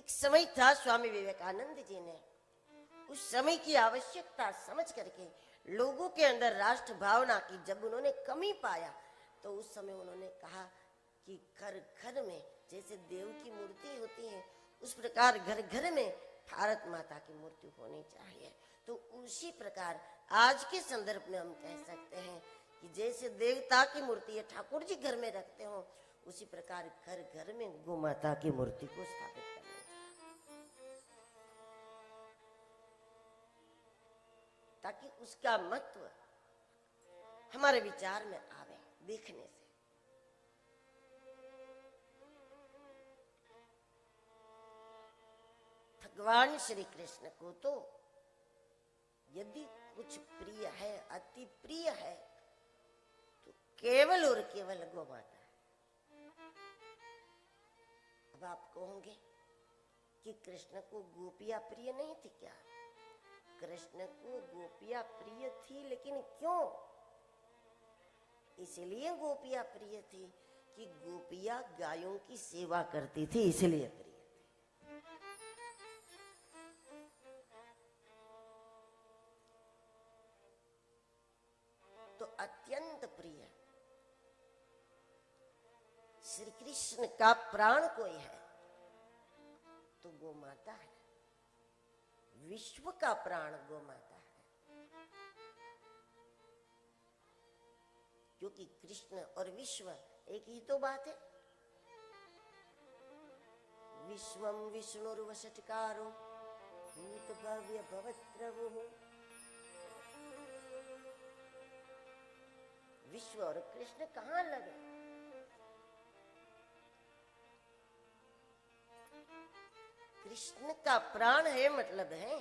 एक समय था स्वामी विवेकानंद जी ने उस समय की आवश्यकता समझ करके लोगों के अंदर राष्ट्र भावना की जब उन्होंने कमी पाया तो उस समय उन्होंने कहा कि घर घर में जैसे देव की मूर्ति होती है उस प्रकार घर घर में भारत माता की मूर्ति होनी चाहिए। तो उसी प्रकार आज के संदर्भ में हम कह सकते हैं कि जैसे देवता की मूर्ति है ठाकुर जी घर में रखते हो उसी प्रकार घर घर में गौ माता की मूर्ति को स्थापित करना ताकि उसका महत्व हमारे विचार में आवे देखने से। भगवान श्री कृष्ण को तो यदि कुछ प्रिय है अति प्रिय है तो केवल और केवल गौ माता है। अब आप कहोगे कि कृष्ण को गोपियां प्रिय नहीं थी क्या? कृष्ण को गोपियां प्रिय थी, लेकिन क्यों? इसलिए गोपियां प्रिय थी कि गोपियां गायों की सेवा करती थी, इसलिए प्रिय थी। तो अत्यंत प्रिय श्री कृष्ण का प्राण कोई है तो गौ माता है। विश्व का प्राण गौ माता है, क्योंकि कृष्ण और विश्व एक ही तो बात है। विश्वम विष्णुर्वषट्कारो भूत भव्य भवत्रवुः। विश्व और कृष्ण कहां लगे? कृष्ण का प्राण है मतलब है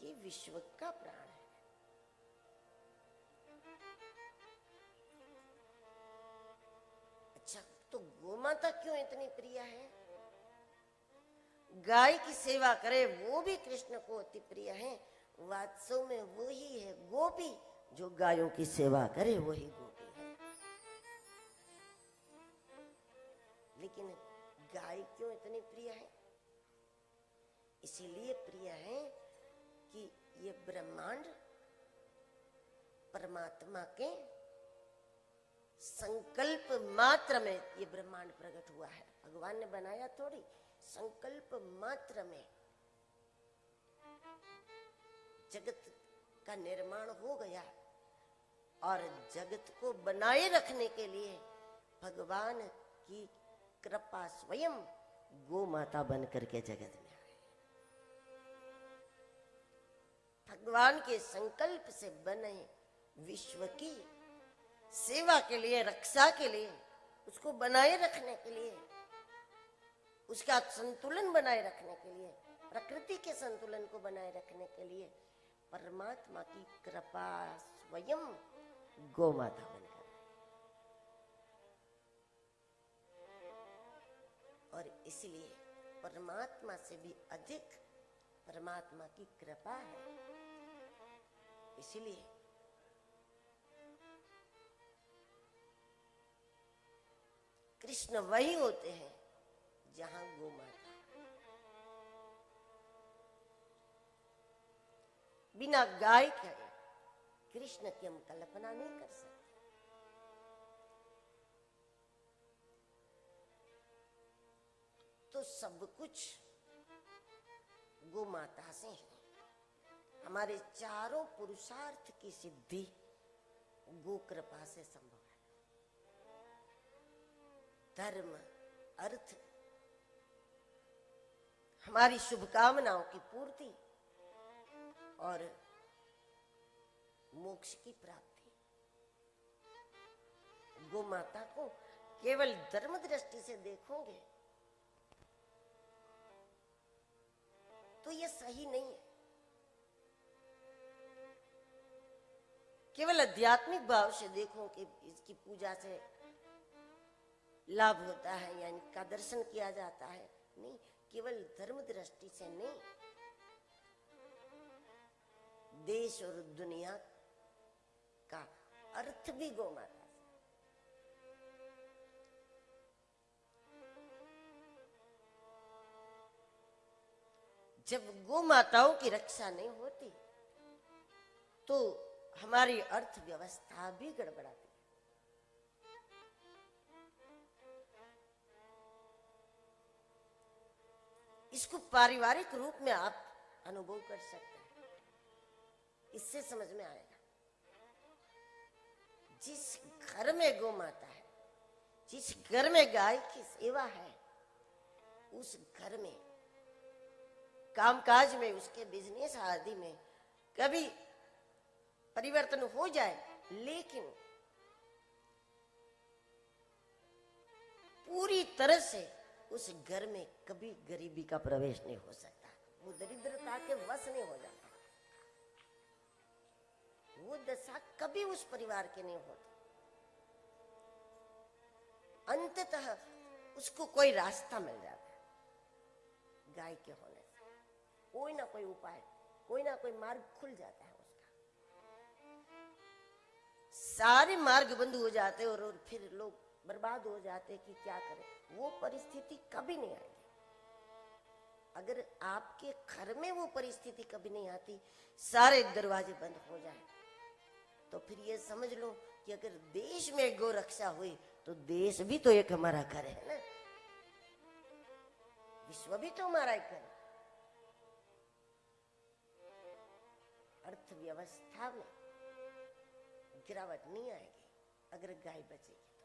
कि विश्व का प्राण है। अच्छा, तो गोमाता क्यों इतनी प्रिय है? गाय की सेवा करे वो भी कृष्ण को अति प्रिय है। वास्तव में वो ही है गोपी, जो गायों की सेवा करे वही गोपी है। लेकिन गाय क्यों इतनी प्रिय है? इसीलिए प्रिय है कि ये ब्रह्मांड परमात्मा के संकल्प मात्र में ये ब्रह्मांड प्रकट हुआ है। भगवान ने बनाया थोड़ी, संकल्प मात्र में जगत का निर्माण हो गया और जगत को बनाए रखने के लिए भगवान की कृपा स्वयं गौ माता बन करके जगत में भगवान के संकल्प से बने विश्व की सेवा के लिए, रक्षा के लिए, उसको बनाए रखने के लिए, उसका संतुलन बनाए रखने के लिए, प्रकृति के संतुलन को बनाए रखने के लिए परमात्मा की कृपा स्वयं गौ माता बनकर और इसलिए परमात्मा से भी अधिक परमात्मा की कृपा है। इसलिए कृष्ण वही होते हैं जहां गौ माता। बिना गाय के कृष्ण की हम कल्पना नहीं कर सकते। तो सब कुछ गौ माता से है। हमारे चारों पुरुषार्थ की सिद्धि गो कृपा से संभव है। धर्म, अर्थ, हमारी शुभकामनाओं की पूर्ति और मोक्ष की प्राप्ति गो माता को केवल धर्म दृष्टि से देखोगे तो यह सही नहीं है। केवल आध्यात्मिक भाव से देखो कि इसकी पूजा से लाभ होता है या इनका दर्शन किया जाता है, नहीं, केवल धर्म दृष्टि से नहीं, देश और दुनिया का अर्थ भी गौ माता से। जब गौ माताओं की रक्षा नहीं होती तो हमारी अर्थव्यवस्था भी गड़बड़ाती है। इसको पारिवारिक रूप में आप अनुभव कर सकते हैं, इससे समझ में आएगा। जिस घर में गौ माता है, जिस घर में गाय की सेवा है, उस घर में कामकाज में, उसके बिजनेस आदि में कभी परिवर्तन हो जाए, लेकिन पूरी तरह से उस घर में कभी गरीबी का प्रवेश नहीं हो सकता। वो दरिद्रता के वश नहीं हो जाता, वो दशा कभी उस परिवार के नहीं होती। अंततः उसको कोई रास्ता मिल जाता है गाय के होने से, कोई ना कोई उपाय, कोई ना कोई मार्ग खुल जाता है उसका। सारे मार्ग बंद हो जाते और फिर लोग बर्बाद हो जाते कि क्या करें। वो परिस्थिति कभी नहीं आएगी। अगर आपके घर में वो परिस्थिति कभी नहीं आती, सारे दरवाजे बंद हो जाए, तो फिर ये समझ लो कि अगर देश में गौ रक्षा हुई तो देश भी तो एक हमारा घर है ना, विश्व भी तो हमारा एक घर है। अर्थव्यवस्था में गिरावट नहीं आएगी अगर गाय बचेगी।